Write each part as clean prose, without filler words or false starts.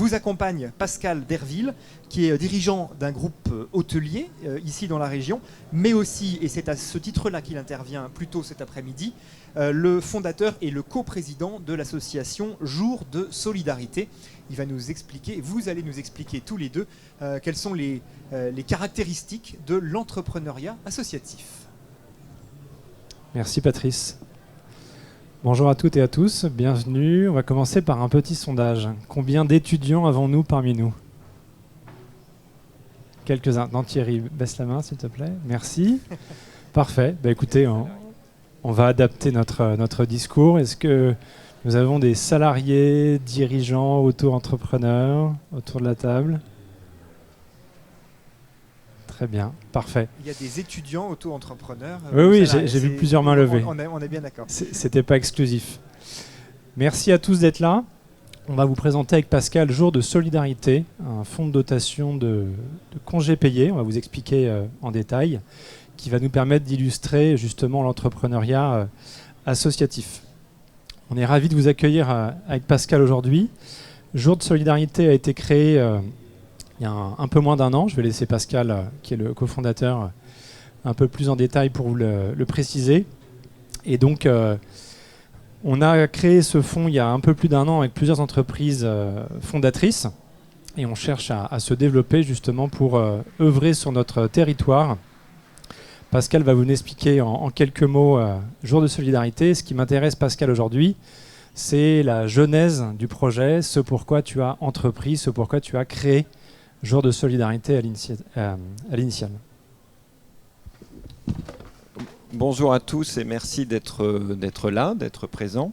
Vous accompagne Pascal Derville, qui est dirigeant d'un groupe hôtelier ici dans la région, mais aussi, et c'est à ce titre-là qu'il intervient plus tôt cet après-midi, le fondateur et le coprésident de l'association Jour de Solidarité. Il va nous expliquer, vous allez nous expliquer tous les deux, quelles sont les caractéristiques de l'entrepreneuriat associatif. Merci Patrice. Bonjour à toutes et à tous, bienvenue. On va commencer par un petit sondage. Combien d'étudiants avons-nous parmi nous? Quelques-uns. Non, Thierry, baisse la main s'il te plaît. Merci. Parfait. Bah, écoutez, on va adapter notre discours. Est-ce que nous avons des salariés, dirigeants, auto-entrepreneurs autour de la table? Très bien, parfait. Il y a des étudiants auto-entrepreneurs. Oui, j'ai vu plusieurs mains levées. On est bien d'accord. C'était pas exclusif. Merci à tous d'être là. On va vous présenter avec Pascal Jour de Solidarité, un fonds de dotation de congés payés. On va vous expliquer en détail, qui va nous permettre d'illustrer justement l'entrepreneuriat associatif. On est ravis de vous accueillir avec Pascal aujourd'hui. Jour de Solidarité a été créé il y a un peu moins d'un an. Je vais laisser Pascal, qui est le cofondateur, un peu plus en détail pour vous le préciser. Et donc, on a créé ce fonds il y a un peu plus d'un an avec plusieurs entreprises fondatrices. Et on cherche à se développer justement pour œuvrer sur notre territoire. Pascal va vous expliquer en quelques mots Jour de Solidarité. Ce qui m'intéresse, Pascal, aujourd'hui, c'est la genèse du projet, ce pourquoi tu as entrepris, ce pourquoi tu as créé Jour de Solidarité à l'initiale. Bonjour à tous et merci d'être là, d'être présent.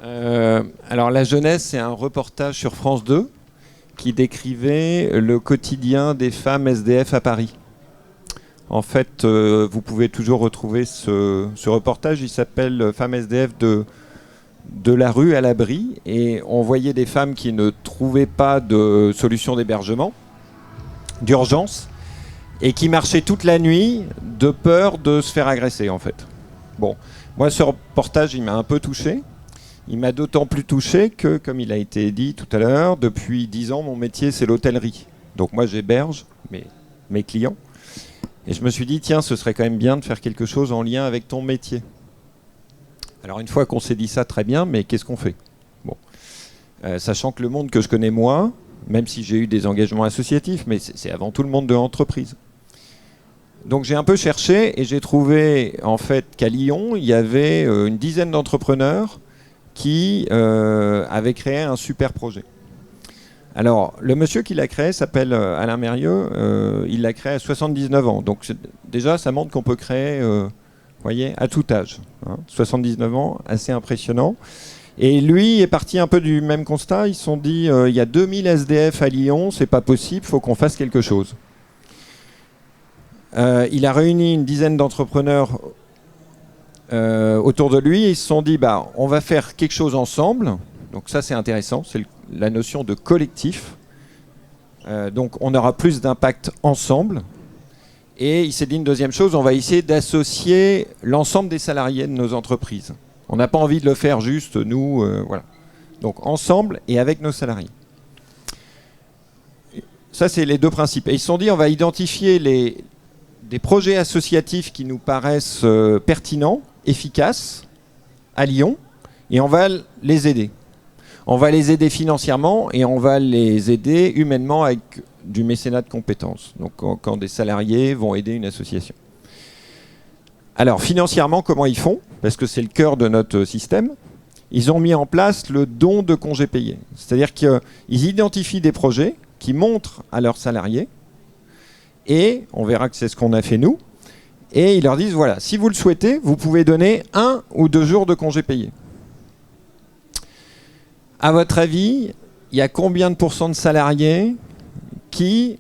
Alors la jeunesse, c'est un reportage sur France 2 qui décrivait le quotidien des femmes SDF à Paris. En fait, vous pouvez toujours retrouver ce reportage, il s'appelle Femmes SDF de la rue à l'abri, et on voyait des femmes qui ne trouvaient pas de solution d'hébergement, d'urgence, et qui marchaient toute la nuit de peur de se faire agresser en fait. Bon, moi ce reportage il m'a un peu touché. Il m'a d'autant plus touché que, comme il a été dit tout à l'heure, depuis 10 ans mon métier c'est l'hôtellerie. Donc moi j'héberge mes clients. Et je me suis dit tiens, ce serait quand même bien de faire quelque chose en lien avec ton métier. Alors une fois qu'on s'est dit ça, très bien, mais qu'est-ce qu'on fait? Bon, sachant que le monde que je connais moi, même si j'ai eu des engagements associatifs, mais c'est avant tout le monde de l'entreprise. Donc j'ai un peu cherché et j'ai trouvé en fait qu'à Lyon, il y avait une dizaine d'entrepreneurs qui avaient créé un super projet. Alors le monsieur qui l'a créé s'appelle Alain Mérieux, il l'a créé à 79 ans. Donc déjà ça montre qu'on peut créer... voyez, à tout âge, 79 ans, assez impressionnant. Et lui est parti un peu du même constat. Ils se sont dit, il y a 2000 SDF à Lyon, c'est pas possible, il faut qu'on fasse quelque chose. Il a réuni une dizaine d'entrepreneurs autour de lui et ils se sont dit, bah, on va faire quelque chose ensemble. Donc ça c'est intéressant, c'est la notion de collectif. Donc on aura plus d'impact ensemble. Et il s'est dit une deuxième chose, on va essayer d'associer l'ensemble des salariés de nos entreprises. On n'a pas envie de le faire juste nous, voilà. Donc ensemble et avec nos salariés. Ça, c'est les deux principes. Et ils se sont dit, on va identifier des projets associatifs qui nous paraissent pertinents, efficaces, à Lyon, et on va les aider. On va les aider financièrement et on va les aider humainement avec du mécénat de compétences. Donc quand des salariés vont aider une association. Alors financièrement, comment ils font? Parce que c'est le cœur de notre système. Ils ont mis en place le don de congés payés. C'est-à-dire qu'ils identifient des projets qui montrent à leurs salariés et on verra que c'est ce qu'on a fait nous. Et ils leur disent, voilà, si vous le souhaitez, vous pouvez donner 1 ou 2 jours de congés payés. À votre avis, il y a combien de pourcents de salariés qui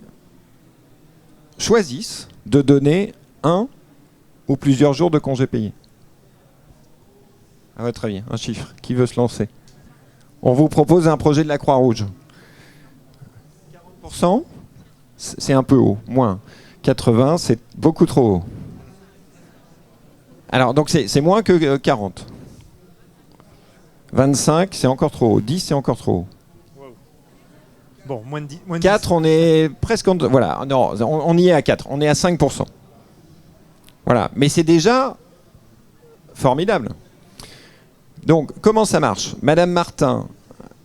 choisissent de donner 1 ou plusieurs jours de congés payés? À votre avis, un chiffre. Qui veut se lancer? On vous propose un projet de la Croix-Rouge. 40%, c'est un peu haut. Moins. 80, c'est beaucoup trop haut. Alors, donc c'est moins que 40. 25, c'est encore trop haut. 10, c'est encore trop haut. Bon, moins de 10. 4, on est presque... Voilà, non, on y est à 4. On est à 5%. Voilà, mais c'est déjà formidable. Donc, comment ça marche? Madame Martin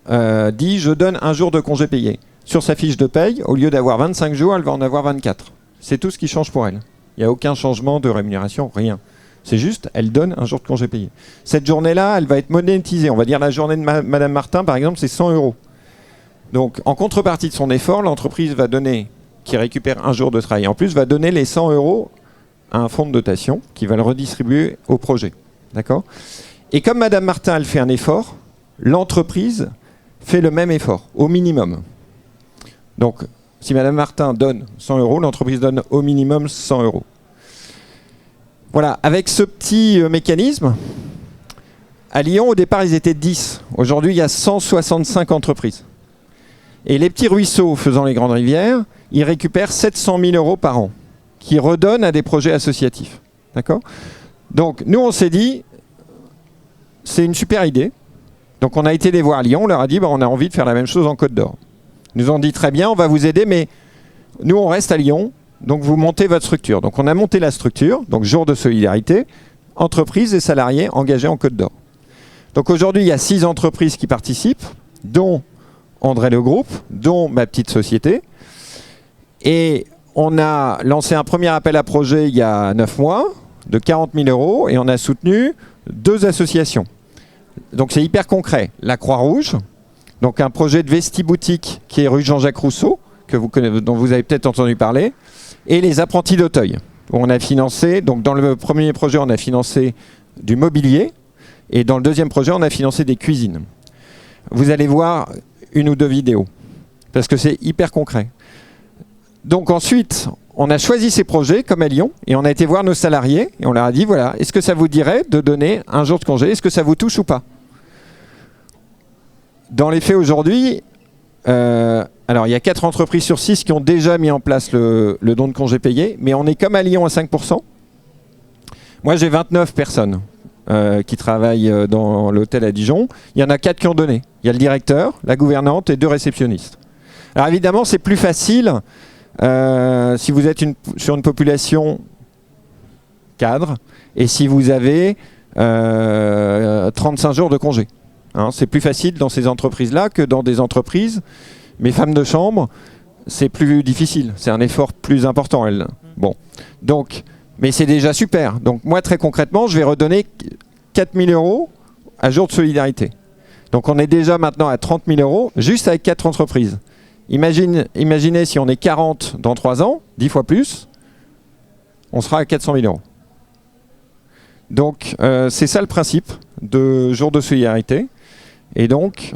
dit « Je donne un jour de congé payé ». Sur sa fiche de paye, au lieu d'avoir 25 jours, elle va en avoir 24. C'est tout ce qui change pour elle. Il n'y a aucun changement de rémunération, rien. C'est juste, elle donne un jour de congé payé. Cette journée-là, elle va être monétisée. On va dire la journée de Madame Martin, par exemple, c'est 100 €. Donc, en contrepartie de son effort, l'entreprise va donner, qui récupère un jour de travail en plus, va donner les 100 € à un fonds de dotation qui va le redistribuer au projet. D'accord ? Et comme Madame Martin, elle fait un effort, l'entreprise fait le même effort, au minimum. Donc, si Madame Martin donne 100 €, l'entreprise donne au minimum 100 €. Voilà, avec ce petit mécanisme, à Lyon, au départ, ils étaient 10. Aujourd'hui, il y a 165 entreprises. Et les petits ruisseaux faisant les grandes rivières, ils récupèrent 700 000 € par an, qui redonnent à des projets associatifs. D'accord ? Donc, nous, on s'est dit, c'est une super idée. Donc, on a été les voir à Lyon, on leur a dit, on a envie de faire la même chose en Côte d'Or. Ils nous ont dit, très bien, on va vous aider, mais nous, on reste à Lyon, donc vous montez votre structure. Donc, on a monté la structure, donc jour de solidarité, entreprises et salariés engagés en Côte d'Or. Donc, aujourd'hui, il y a 6 entreprises qui participent, dont André Le Groupe, dont ma petite société. Et on a lancé un premier appel à projet il y a 9 mois, de 40 000 € et on a soutenu 2 associations. Donc c'est hyper concret. La Croix-Rouge, donc un projet de vestiboutique qui est rue Jean-Jacques Rousseau, dont vous avez peut-être entendu parler, et les apprentis d'Auteuil, où on a financé, donc dans le premier projet on a financé du mobilier, et dans le deuxième projet on a financé des cuisines. Vous allez voir 1 ou 2 vidéos, parce que c'est hyper concret. Donc ensuite, on a choisi ces projets comme à Lyon et on a été voir nos salariés et on leur a dit voilà, est-ce que ça vous dirait de donner un jour de congé? Est-ce que ça vous touche ou pas? Dans les faits aujourd'hui, alors il y a 4 entreprises sur 6 qui ont déjà mis en place le don de congé payé, mais on est comme à Lyon à 5%. Moi j'ai 29 personnes qui travaillent dans l'hôtel à Dijon. Il y en a 4 qui ont donné. Il y a le directeur, la gouvernante et 2 réceptionnistes. Alors évidemment c'est plus facile si vous êtes sur une population cadre et si vous avez 35 jours de congé. Hein, c'est plus facile dans ces entreprises-là que dans des entreprises. Mais femmes de chambre, c'est plus difficile. C'est un effort plus important, elles. Bon. Donc, mais c'est déjà super. Donc moi, très concrètement, je vais redonner 4 000 € à jour de solidarité. Donc on est déjà maintenant à 30 000 € juste avec 4 entreprises. Imaginez si on est 40 dans 3 ans, 10 fois plus, on sera à 400 000 €. Donc c'est ça le principe de jour de solidarité. Et donc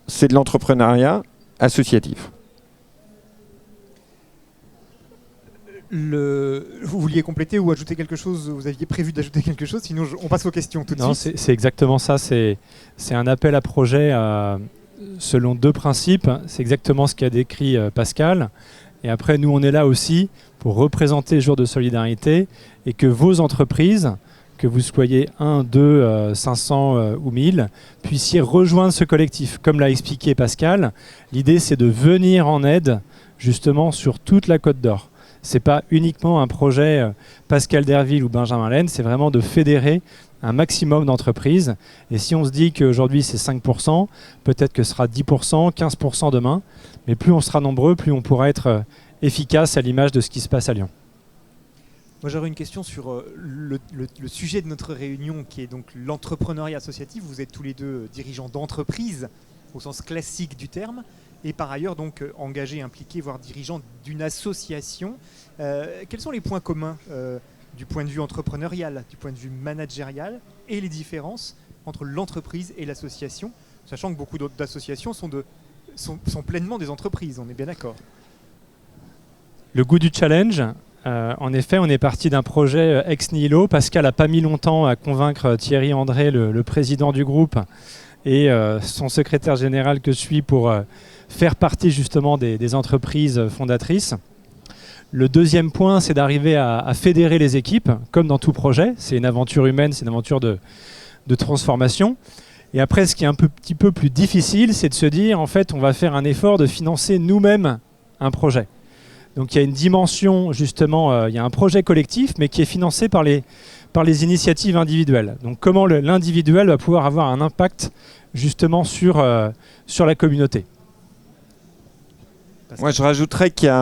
c'est de l'entrepreneuriat associatif. Vous vouliez compléter ou ajouter quelque chose? Vous aviez prévu d'ajouter quelque chose? Sinon on passe aux questions tout de suite. Non, c'est exactement ça. C'est un appel à projet selon 2 principes. C'est exactement ce qu'a décrit Pascal. Et après, nous, on est là aussi pour représenter le jour de solidarité et que vos entreprises, que vous soyez 1, 2, 500 ou 1000, puissiez rejoindre ce collectif. Comme l'a expliqué Pascal, l'idée, c'est de venir en aide justement sur toute la Côte d'Or. Ce n'est pas uniquement un projet Pascal Derville ou Benjamin Laine, c'est vraiment de fédérer un maximum d'entreprises. Et si on se dit qu'aujourd'hui c'est 5%, peut-être que ce sera 10%, 15% demain. Mais plus on sera nombreux, plus on pourra être efficace à l'image de ce qui se passe à Lyon. Moi j'aurais une question sur le sujet de notre réunion qui est donc l'entrepreneuriat associatif. Vous êtes tous les deux dirigeants d'entreprise au sens classique du terme et par ailleurs donc engagés, impliqués, voire dirigeants d'une association. Quels sont les points communs du point de vue entrepreneurial, du point de vue managérial et les différences entre l'entreprise et l'association, sachant que beaucoup d'associations sont pleinement des entreprises, on est bien d'accord. Le goût du challenge, en effet, on est parti d'un projet ex nihilo. Pascal n'a pas mis longtemps à convaincre Thierry André, le président du groupe, et son secrétaire général que je suis pour faire partie justement des entreprises fondatrices. Le deuxième point, c'est d'arriver à fédérer les équipes, comme dans tout projet. C'est une aventure humaine, c'est une aventure de transformation. Et après, ce qui est un petit peu plus difficile, c'est de se dire, en fait, on va faire un effort de financer nous-mêmes un projet. Donc il y a une dimension, justement, il y a un projet collectif, mais qui est financé par les initiatives individuelles. Donc comment l'individuel va pouvoir avoir un impact, justement, sur la communauté. Moi, je rajouterais qu'il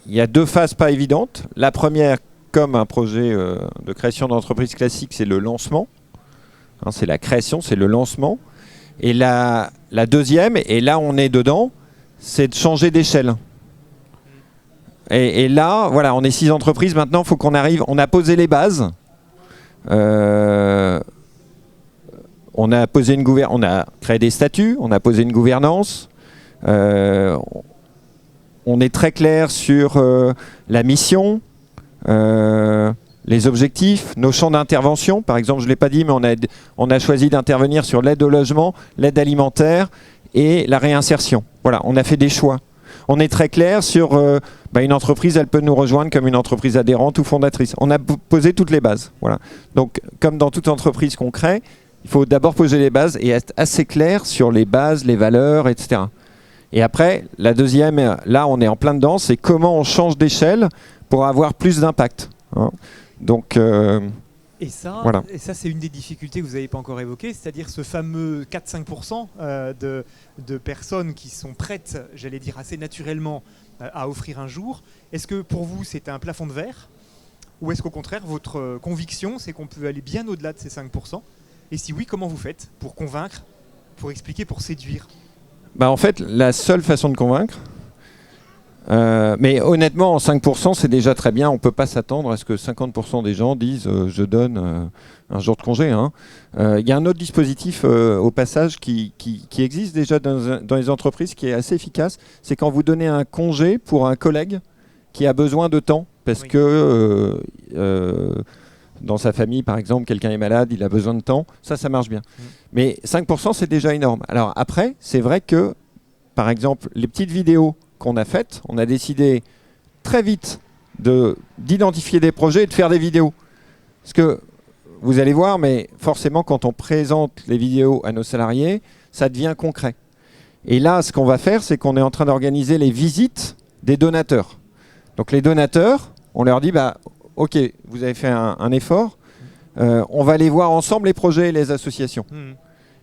y a deux phases pas évidentes. La première, comme un projet de création d'entreprise classique, c'est le lancement. Hein, c'est la création, c'est le lancement. Et la deuxième, et là on est dedans, c'est de changer d'échelle. Et là, voilà, on est 6 entreprises. Maintenant, il faut qu'on arrive. On a posé les bases. On a créé des statuts. On a posé une gouvernance. On est très clair sur la mission, les objectifs, nos champs d'intervention. Par exemple, je ne l'ai pas dit, mais on a choisi d'intervenir sur l'aide au logement, l'aide alimentaire et la réinsertion. Voilà, on a fait des choix. On est très clair sur une entreprise, elle peut nous rejoindre comme une entreprise adhérente ou fondatrice. On a posé toutes les bases. Voilà. Donc, comme dans toute entreprise qu'on crée, il faut d'abord poser les bases et être assez clair sur les bases, les valeurs, etc. Et après, la deuxième, là, on est en plein dedans, c'est comment on change d'échelle pour avoir plus d'impact. Hein. Donc, Et ça, voilà. C'est une des difficultés que vous n'avez pas encore évoquées, c'est-à-dire ce fameux 4-5% de personnes qui sont prêtes, j'allais dire assez naturellement, à offrir un jour. Est-ce que pour vous, c'est un plafond de verre? Ou est-ce qu'au contraire, votre conviction, c'est qu'on peut aller bien au-delà de ces 5%? Et si oui, comment vous faites pour convaincre, pour expliquer, pour séduire? En fait, la seule façon de convaincre, mais honnêtement, en 5%, c'est déjà très bien. On ne peut pas s'attendre à ce que 50% des gens disent je donne un jour de congé. Hein. Y a un autre dispositif au passage qui existe déjà dans les entreprises qui est assez efficace. C'est quand vous donnez un congé pour un collègue qui a besoin de temps parce que dans sa famille, par exemple, quelqu'un est malade, il a besoin de temps. Ça marche bien. Mais 5%, c'est déjà énorme. Alors après, c'est vrai que, par exemple, les petites vidéos qu'on a faites, on a décidé très vite d'identifier des projets et de faire des vidéos. Parce que, vous allez voir, mais forcément, quand on présente les vidéos à nos salariés, ça devient concret. Et là, ce qu'on va faire, c'est qu'on est en train d'organiser les visites des donateurs. Donc les donateurs, on leur dit, ok, vous avez fait un effort, on va aller voir ensemble les projets et les associations.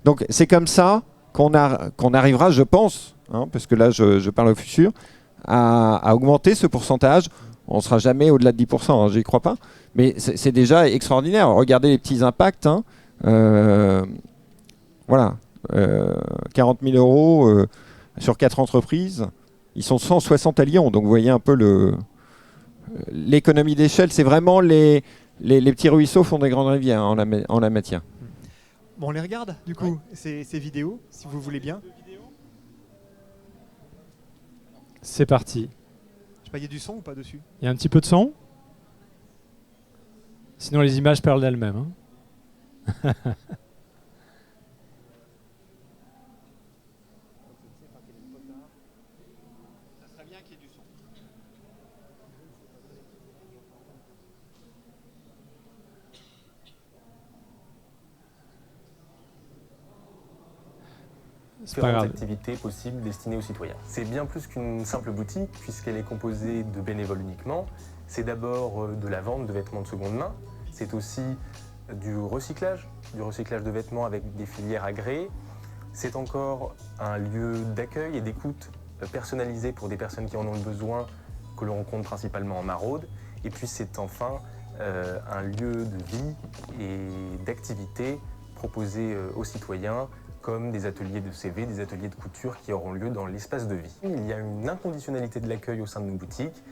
Donc c'est comme ça qu'on arrivera, je pense, hein, parce que là je parle au futur, à augmenter ce pourcentage. On ne sera jamais au-delà de 10%, hein, j'y crois pas, mais c'est déjà extraordinaire. Regardez les petits impacts. Hein, voilà, 40 000 euros sur 4 entreprises, ils sont 160 à Lyon, donc vous voyez un peu l'économie d'échelle. C'est vraiment les petits ruisseaux font des grandes rivières en la matière. Bon, on les regarde, du coup, ces vidéos, si vous voulez bien. C'est parti. Je sais pas, il y a du son ou pas dessus? Il y a un petit peu de son? Sinon, les images parlent d'elles-mêmes. Hein. Différentes activités possibles destinées aux citoyens. C'est bien plus qu'une simple boutique, puisqu'elle est composée de bénévoles uniquement. C'est d'abord de la vente de vêtements de seconde main, c'est aussi du recyclage de vêtements avec des filières agréées. C'est encore un lieu d'accueil et d'écoute personnalisé pour des personnes qui en ont besoin, que l'on rencontre principalement en maraude. Et puis c'est enfin un lieu de vie et d'activité proposé aux citoyens, comme des ateliers de CV, des ateliers de couture qui auront lieu dans l'espace de vie. Il y a une inconditionnalité de l'accueil au sein de nos boutiques.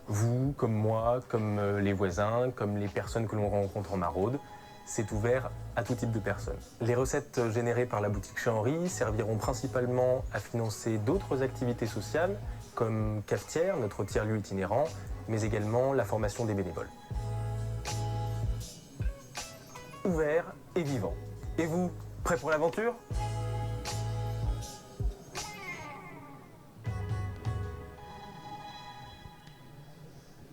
Vous, comme moi, comme les voisins, comme les personnes que l'on rencontre en maraude, c'est ouvert à tout type de personnes. Les recettes générées par la boutique Chez Henri serviront principalement à financer d'autres activités sociales, comme Cafetière, notre tiers-lieu itinérant, mais également la formation des bénévoles. Ouvert et vivant. Et vous, prêt pour l'aventure ?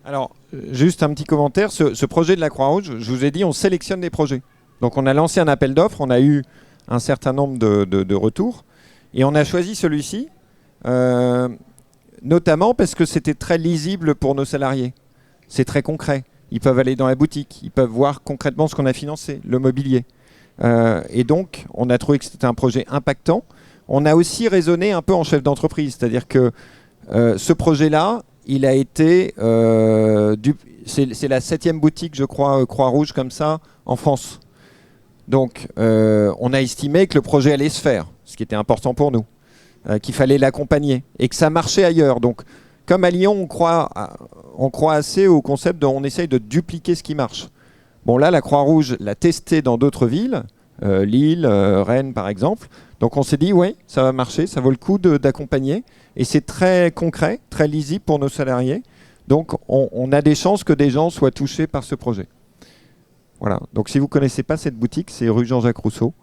Alors, juste un petit commentaire. Ce projet de la Croix-Rouge, je vous ai dit, on sélectionne des projets. Donc, on a lancé un appel d'offres. On a eu un certain nombre de retours. Et on a choisi celui-ci, notamment parce que c'était très lisible pour nos salariés. C'est très concret. Ils peuvent aller dans la boutique, ils peuvent voir concrètement ce qu'on a financé, le mobilier. Et donc, on a trouvé que c'était un projet impactant. On a aussi raisonné un peu en chef d'entreprise, c'est-à-dire que ce projet-là, il a été... c'est la 7e boutique, je crois, Croix-Rouge comme ça, en France. Donc, on a estimé que le projet allait se faire, ce qui était important pour nous, qu'il fallait l'accompagner et que ça marchait ailleurs. Donc, comme à Lyon, on croit assez au concept on essaye de dupliquer ce qui marche. Bon, là, la Croix-Rouge l'a testé dans d'autres villes, Lille, Rennes par exemple. Donc, on s'est dit, oui, ça va marcher, ça vaut le coup d'accompagner. Et c'est très concret, très lisible pour nos salariés. Donc, on a des chances que des gens soient touchés par ce projet. Voilà. Donc, si vous ne connaissez pas cette boutique, c'est rue Jean-Jacques Rousseau,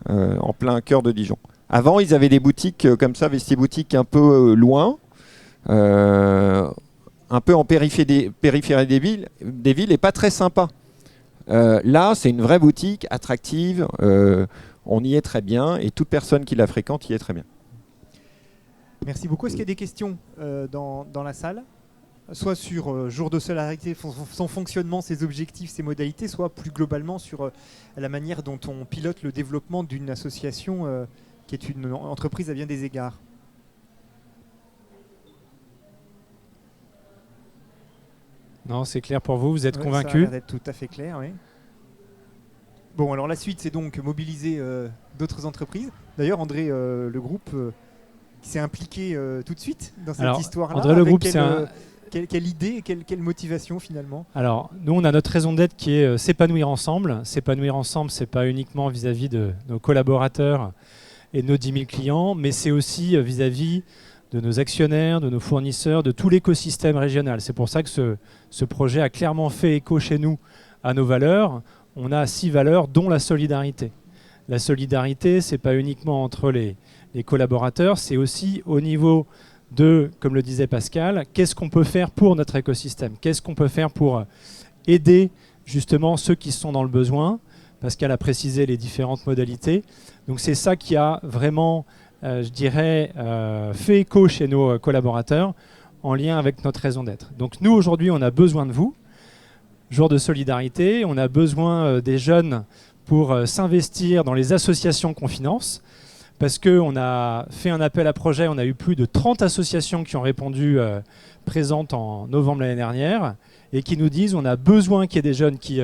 en plein cœur de Dijon. Avant, ils avaient des boutiques comme ça, vestiboutiques un peu loin, un peu en périphérie des villes et pas très sympa. Là, c'est une vraie boutique attractive. On y est très bien et toute personne qui la fréquente y est très bien. Merci beaucoup. Est-ce qu'il y a des questions dans la salle ? Soit sur jour de solidarité, son fonctionnement, ses objectifs, ses modalités, soit plus globalement sur la manière dont on pilote le développement d'une association qui est une entreprise à bien des égards. Non, c'est clair pour vous, vous êtes convaincu ? Ça a l'air d'être tout à fait clair, oui. Bon, alors la suite, c'est donc mobiliser d'autres entreprises. D'ailleurs, André, le groupe qui s'est impliqué tout de suite dans cette histoire-là. André, le groupe, quelle idée et quelle motivation finalement ? Alors, nous, on a notre raison d'être qui est s'épanouir ensemble. S'épanouir ensemble, c'est pas uniquement vis-à-vis de nos collaborateurs et de nos 10 000 clients, mais c'est aussi vis-à-vis de nos actionnaires, de nos fournisseurs, de tout l'écosystème régional. C'est pour ça que ce projet a clairement fait écho chez nous à nos valeurs. On a 6 valeurs, dont la solidarité. La solidarité, c'est pas uniquement entre les collaborateurs, c'est aussi au niveau de, comme le disait Pascal, qu'est-ce qu'on peut faire pour notre écosystème ? Qu'est-ce qu'on peut faire pour aider justement ceux qui sont dans le besoin ? Pascal a précisé les différentes modalités. Donc c'est ça qui a vraiment, je dirais, fait écho chez nos collaborateurs en lien avec notre raison d'être. Donc nous, aujourd'hui, on a besoin de vous. Jour de solidarité, on a besoin des jeunes pour s'investir dans les associations qu'on finance. Parce qu'on a fait un appel à projet, on a eu plus de 30 associations qui ont répondu présentes en novembre l'année dernière et qui nous disent on a besoin qu'il y ait des jeunes qui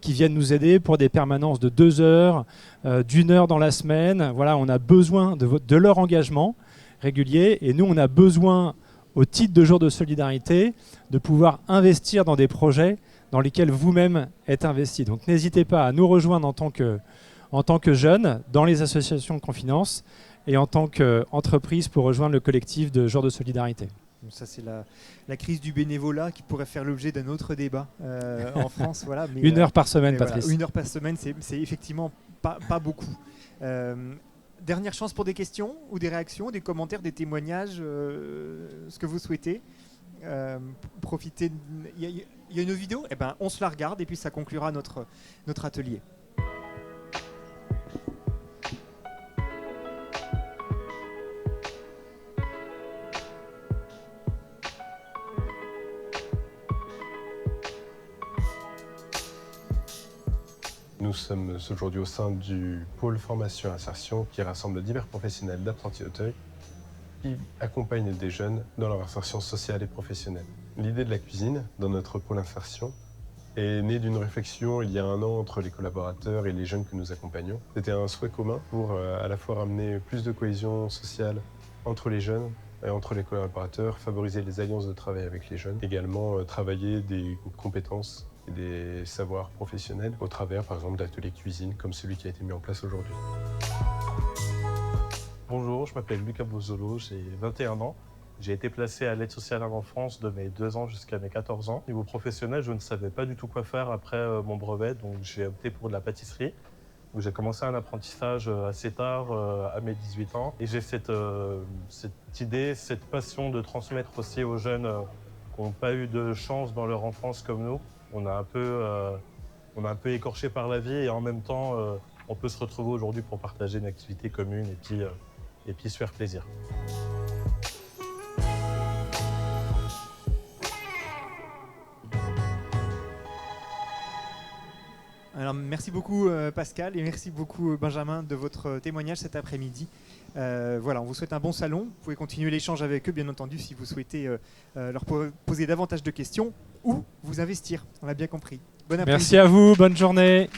viennent nous aider pour des permanences de 2 heures, d'1 heure dans la semaine. Voilà, on a besoin de leur engagement régulier et nous, on a besoin, au titre de jour de solidarité, de pouvoir investir dans des projets dans lesquels vous-même êtes investis. Donc n'hésitez pas à nous rejoindre en tant que jeunes dans les associations qu'on finance et en tant qu'entreprise pour rejoindre le collectif de Jour de Solidarité. Ça, c'est la crise du bénévolat qui pourrait faire l'objet d'un autre débat en France. Voilà, mais, 1 heure par semaine, Patrice. Voilà, 1 heure par semaine, c'est effectivement pas beaucoup. Dernière chance pour des questions ou des réactions, des commentaires, des témoignages, ce que vous souhaitez. Profitez. Il y a une vidéo, eh ben, on se la regarde et puis ça conclura notre atelier. Nous sommes aujourd'hui au sein du pôle formation et insertion qui rassemble divers professionnels d'apprentis Auteuil qui accompagnent des jeunes dans leur insertion sociale et professionnelle. L'idée de la cuisine dans notre pôle insertion est née d'une réflexion il y a 1 an entre les collaborateurs et les jeunes que nous accompagnons. C'était un souhait commun pour à la fois ramener plus de cohésion sociale entre les jeunes et entre les collaborateurs, favoriser les alliances de travail avec les jeunes, également travailler des compétences et des savoirs professionnels au travers, par exemple, d'ateliers cuisine comme celui qui a été mis en place aujourd'hui. Bonjour, je m'appelle Lucas Bozzolo, j'ai 21 ans. J'ai été placé à l'aide sociale à l'enfance de mes 2 ans jusqu'à mes 14 ans. Niveau professionnel, je ne savais pas du tout quoi faire après mon brevet, donc j'ai opté pour de la pâtisserie. J'ai commencé un apprentissage assez tard, à mes 18 ans. Et j'ai cette idée, cette passion de transmettre aussi aux jeunes qui n'ont pas eu de chance dans leur enfance comme nous. On a un peu écorché par la vie et en même temps, on peut se retrouver aujourd'hui pour partager une activité commune et puis se faire plaisir. Alors, merci beaucoup Pascal et merci beaucoup Benjamin de votre témoignage cet après-midi. Voilà, on vous souhaite un bon salon. Vous pouvez continuer l'échange avec eux, bien entendu, si vous souhaitez leur poser davantage de questions ou vous investir. On l'a bien compris. Bon après-midi. Merci à vous, bonne journée.